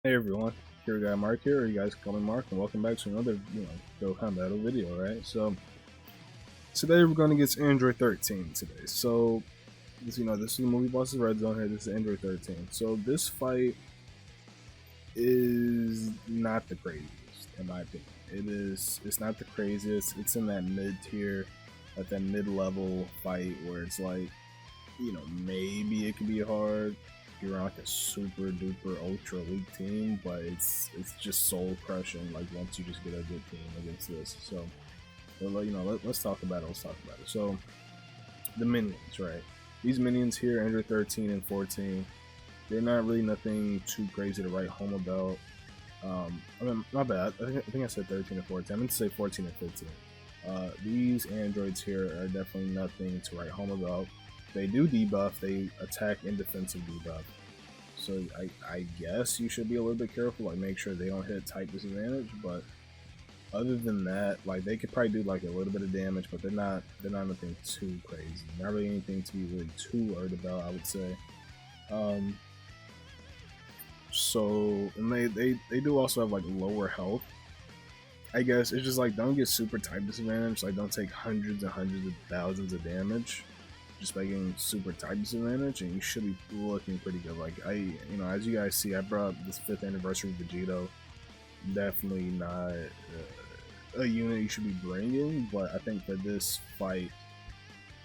Hey everyone, KirigayaMarc here, or you guys call me Mark, and welcome back to another, Dokkan battle video, right? So, today we're going to get Android 13 today. So, this is the movie bosses red zone here, this is Android 13. So, this fight is not the craziest, in my opinion. It's not the craziest, it's in that mid tier, at that mid-level fight where it's like, maybe it could be hard, you're on like a super duper ultra weak team, but it's just soul crushing. Like once you just get a good team against this, so let's talk about it. Let's talk about it. So the minions, right? These minions here, Android 13 and 14, they're not really nothing too crazy to write home about. I mean, my bad. I think I said 13 and 14. I meant to say 14 and 15. These androids here are definitely nothing to write home about. They do debuff, they attack and defensive debuff. So I guess you should be a little bit careful, like make sure they don't hit type disadvantage, but other than that, like they could probably do like a little bit of damage, but they're not nothing too crazy. Not really anything to be really too worried about, I would say. Um so and they do also have like lower health. I guess it's just like don't get super type disadvantage, like don't take hundreds and hundreds of thousands of damage just by getting super type disadvantage, and you should be looking pretty good. Like as you guys see, I brought this 5th anniversary Vegito. Definitely not a unit you should be bringing, but I think for this fight,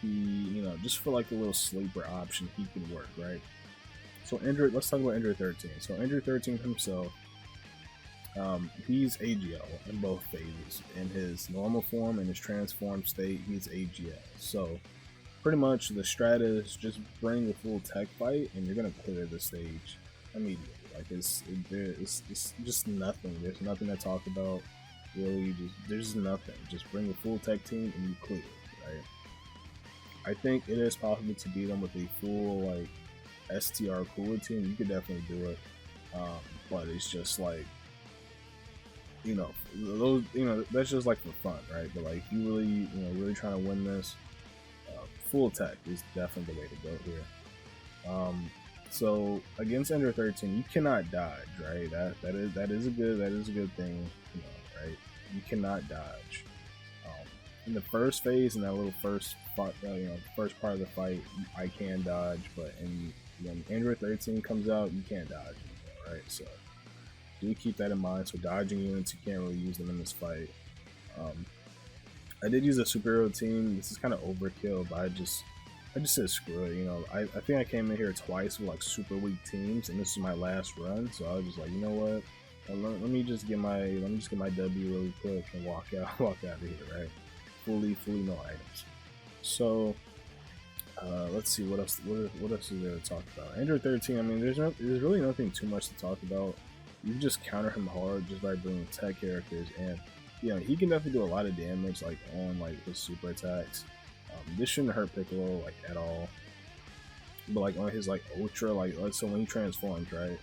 he, just for like a little sleeper option, he can work, right? So Android, let's talk about Android 13. So Android 13 himself, he's AGL in both phases. In his normal form and his transformed state, he's AGL. So pretty much the strat is just bring a full tech fight and you're gonna clear the stage immediately. Like it's just nothing. There's nothing to talk about. Really, there's nothing. Just bring a full tech team and you clear, right? I think it is possible to beat them with a full like STR cooler team. You could definitely do it, but it's just like those that's just like for fun, right? But like if you really really trying to win this, full attack is definitely the way to go here. So against Ender 13, you cannot dodge, right? That is a good thing, right? You cannot dodge. In the first phase, in that little first first part of the fight, I can dodge, but when Android 13 comes out, you can't dodge anymore, right? So do keep that in mind. So dodging units, you can't really use them in this fight. I did use a superhero team. This is kind of overkill, but I just said screw it. I think I came in here twice with like super weak teams, and this is my last run, so I was just like, you know what? Let me just get my W really quick and walk out of here, right? Fully no items. So let's see what else is there to talk about. Android 13. I mean, there's really nothing too much to talk about. You can just counter him hard just by bringing tech characters, and he can definitely do a lot of damage like on like his super attacks. This shouldn't hurt Piccolo like at all, but like on his like ultra, like so when he transforms, right,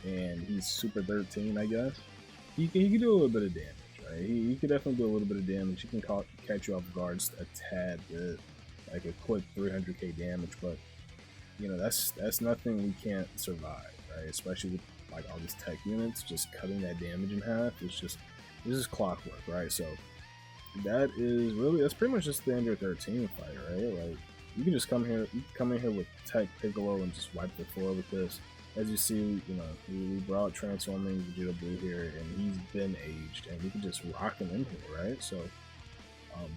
and he's super 13, I guess he can do a little bit of damage, right? He can definitely do a little bit of damage. He can catch you off guard a tad bit, like a quick 300k damage, but that's nothing we can't survive, right? Especially with like all these tech units, just cutting that damage in half this is clockwork, right? So that's pretty much just the Android 13 fight, right? Like you can just come in here with Tech Piccolo and just wipe the floor with this. As you see, we brought transforming Vegeta Blue here, and he's been aged, and we can just rock him in here, right? So, I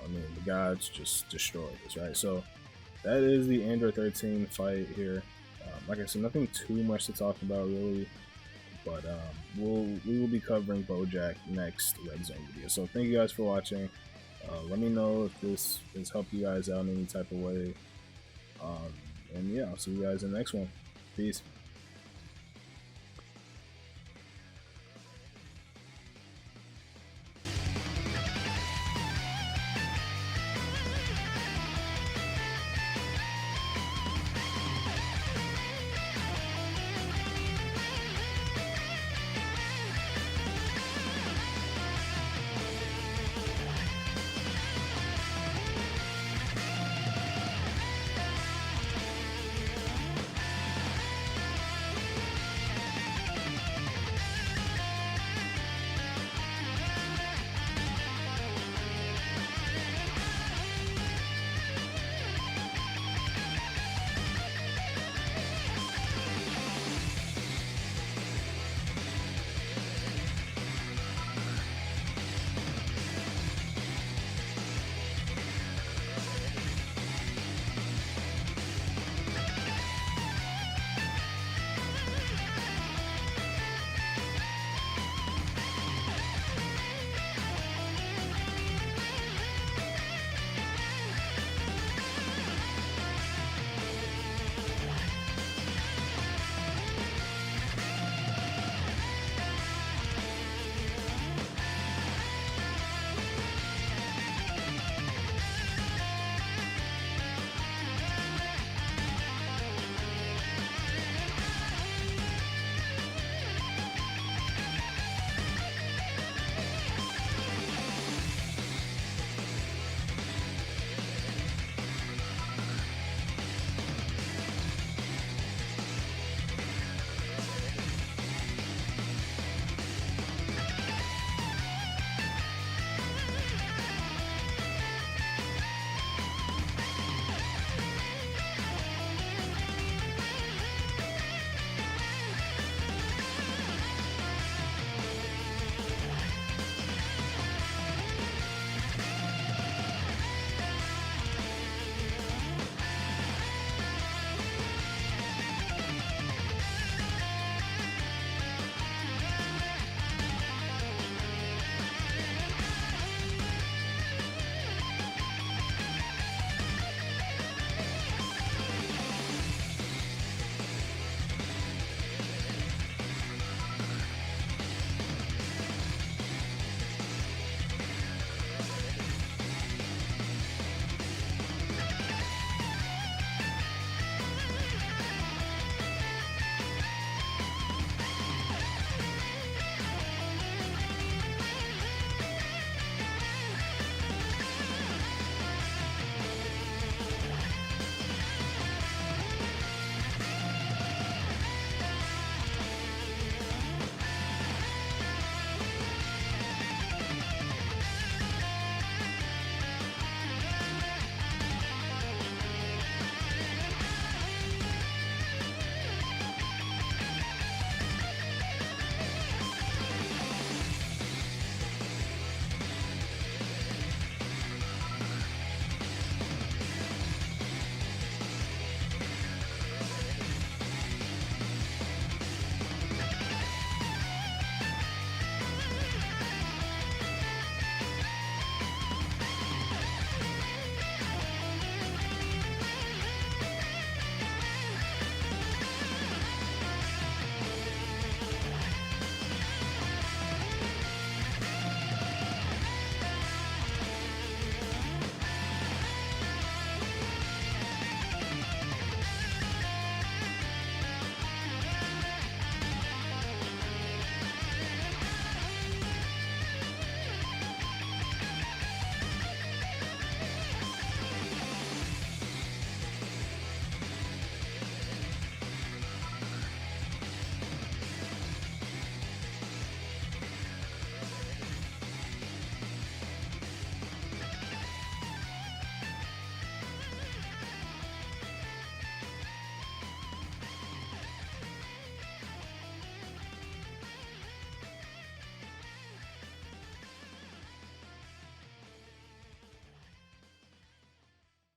mean, the gods just destroyed this, right? So that is the Android 13 fight here. Like I said, nothing too much to talk about really, but we will be covering BoJack next Red Zone video. So thank you guys for watching. Let me know if this has helped you guys out in any type of way. And yeah, I'll see you guys in the next one. Peace.